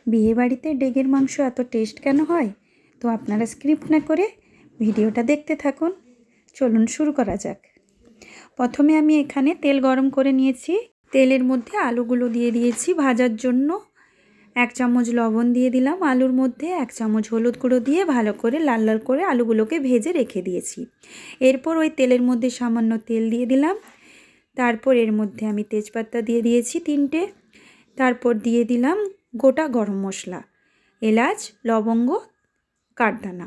বিয়েবাড়িতে ডেগের মাংস এত টেস্ট কেন হয়? তো আপনারা স্ক্রিপ্ট না করে ভিডিওটা দেখতে থাকুন। চলুন শুরু করা যাক। প্রথমে আমি এখানে তেল গরম করে নিয়েছি। তেলের মধ্যে আলুগুলো দিয়ে দিয়েছি ভাজার জন্য। 1 চামচ লবণ দিয়ে দিলাম আলুর মধ্যে, 1 চামচ হলুদ গুঁড়ো দিয়ে ভালো করে লাল লাল করে আলুগুলোকে ভেজে রেখে দিয়েছি। এরপর ওই তেলের মধ্যে সামান্য তেল দিয়ে দিলাম। তারপর এর মধ্যে আমি তেজপাতা দিয়ে দিয়েছি 3টে। তারপর দিয়ে দিলাম গোটা গরম মশলা, এলাচ, লবঙ্গ, কাঠদানা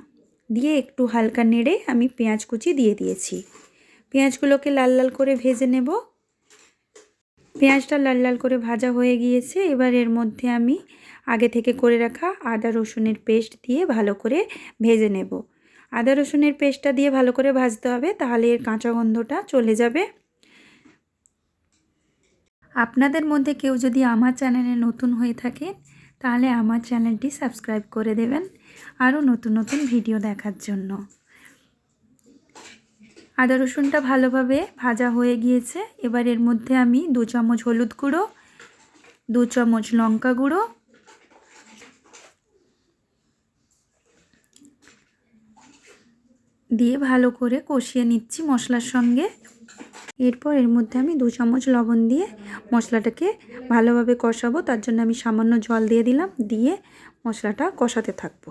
দিয়ে একটু হালকা নেড়ে আমি পেঁয়াজ কুচি দিয়ে দিয়েছি। পেঁয়াজগুলোকে লাল লাল করে ভেজে নেব। পেঁয়াজটা লাল লাল করে ভাজা হয়ে গিয়েছে। এবার এর মধ্যে আমি আগে থেকে করে রাখা আদা রসুনের পেস্ট দিয়ে ভালো করে ভেজে নেব। আদা রসুনের পেস্টটা দিয়ে ভালো করে ভাজতে হবে, তাহলে এর কাঁচা গন্ধটা চলে যাবে। আপনাদের মধ্যে কেউ যদি আমার চ্যানেলে নতুন হয়ে থাকে তাহলে আমার চ্যানেলটি সাবস্ক্রাইব করে দেবেন আরও নতুন নতুন ভিডিও দেখার জন্য। আদা রসুনটা ভালোভাবে ভাজা হয়ে গিয়েছে। এবার এর মধ্যে আমি 2 চামচ হলুদ গুঁড়ো, 2 চামচ লঙ্কা গুঁড়ো দিয়ে ভালো করে কষিয়ে নিচ্ছি মশলার সঙ্গে। এরপর এর মধ্যে আমি 2 চামচ লবণ দিয়ে মশলাটাকে ভালোভাবে কষাবো। তার জন্য আমি সামান্য জল দিয়ে দিলাম, দিয়ে মশলাটা কষাতে থাকবো।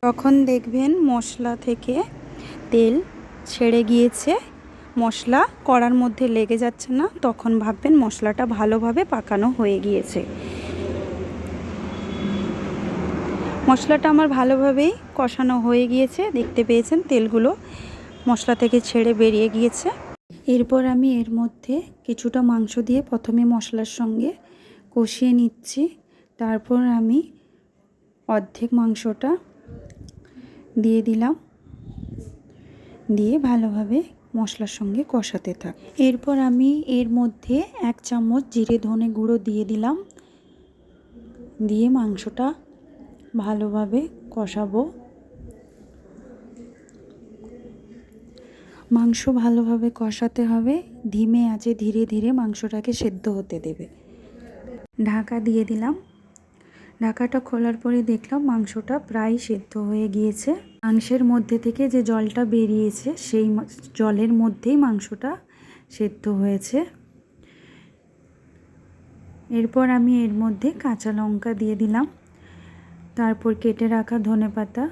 তখন দেখবেন মশলা থেকে তেল ছেড়ে গিয়েছে, মশলা কড়ার মধ্যে লেগে যাচ্ছে না, তখন ভাববেন মশলাটা ভালোভাবে পাকানো হয়ে গিয়েছে। মশলাটা আমার ভালোভাবেই কষানো হয়ে গিয়েছে, দেখতে পেয়েছেন তেলগুলো মশলা থেকে ছেড়ে বেরিয়ে গিয়েছে। এরপর আমি এর মধ্যে কিছুটা মাংস দিয়ে প্রথমে মশলার সঙ্গে কষিয়ে নিচ্ছি। তারপর আমি অর্ধেক মাংসটা দিয়ে দিলাম, দিয়ে ভালোভাবে মশলার সঙ্গে কষাতে থাক। এরপর আমি এর মধ্যে 1 চামচ জিরে ধনে গুঁড়ো দিয়ে দিলাম, দিয়ে মাংসটা ভালোভাবে কষাবো। মাংস ভালোভাবে কষাতে হবে, ধিমে আঁচে ধীরে ধীরে মাংসটাকে সেদ্ধ হতে দেবে। ঢাকা দিয়ে দিলাম। ঢাকাটা খোলার পরে দেখলাম মাংসটা প্রায় সেদ্ধ হয়ে গিয়েছে। মাংসের মধ্যে থেকে যে জলটা বেরিয়েছে সেই জলের মধ্যেই মাংসটা সেদ্ধ হয়েছে। এরপর আমি এর মধ্যে কাঁচা লঙ্কা দিয়ে দিলাম, তারপর কেটে রাখা ধনেপাতা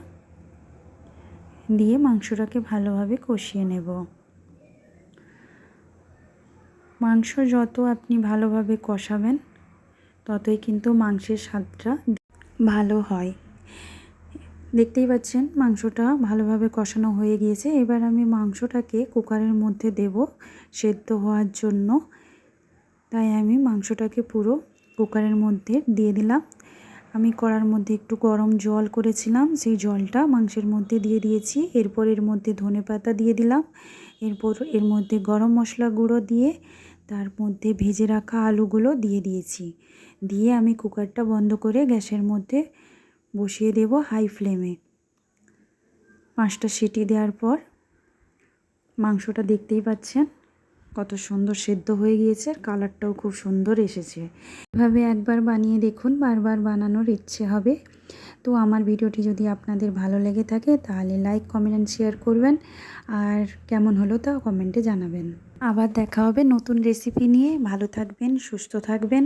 দিয়ে মাংসটাকে ভালোভাবে কষিয়ে নেব। মাংস যত আপনি ভালোভাবে কষাবেন ততই কিন্তু মাংসের স্বাদটা ভালো হয়। দেখতেই পাচ্ছেন মাংসটা ভালোভাবে কষানো হয়ে গিয়েছে। এবার আমি মাংসটাকে কুকারের মধ্যে দেব সেদ্ধ হওয়ার জন্য। তাই আমি মাংসটাকে পুরো কুকারের মধ্যে দিয়ে দিলাম। আমি কড়ার মধ্যে একটু গরম জল করেছিলাম, সেই জলটা মাংসের মধ্যে দিয়ে দিয়েছি। এরপর এর মধ্যে ধনেপাতা দিয়ে দিলাম। এরপর এর মধ্যে গরম মশলা গুঁড়ো দিয়ে তার মধ্যে ভেজে রাখা আলুগুলো দিয়ে দিয়েছি। দিয়ে আমি কুকারটা বন্ধ করে গ্যাসের মধ্যে বসিয়ে দেব হাই ফ্লেমে। 5টা সিটি দেওয়ার পর মাংসটা দেখতেই পাচ্ছেন কত সুন্দর সেদ্ধ হয়ে গিয়েছে, আর কালারটাও খুব সুন্দর এসেছে। এভাবে একবার বানিয়ে দেখুন, বারবার বানানোর ইচ্ছে হবে। তো আমার ভিডিওটি যদি আপনাদের ভালো লেগে থাকে তাহলে লাইক, কমেন্ট অ্যান্ড শেয়ার করবেন, আর কেমন হলো তা কমেন্টে জানাবেন। আবার দেখা হবে নতুন রেসিপি নিয়ে। ভালো থাকবেন, সুস্থ থাকবেন।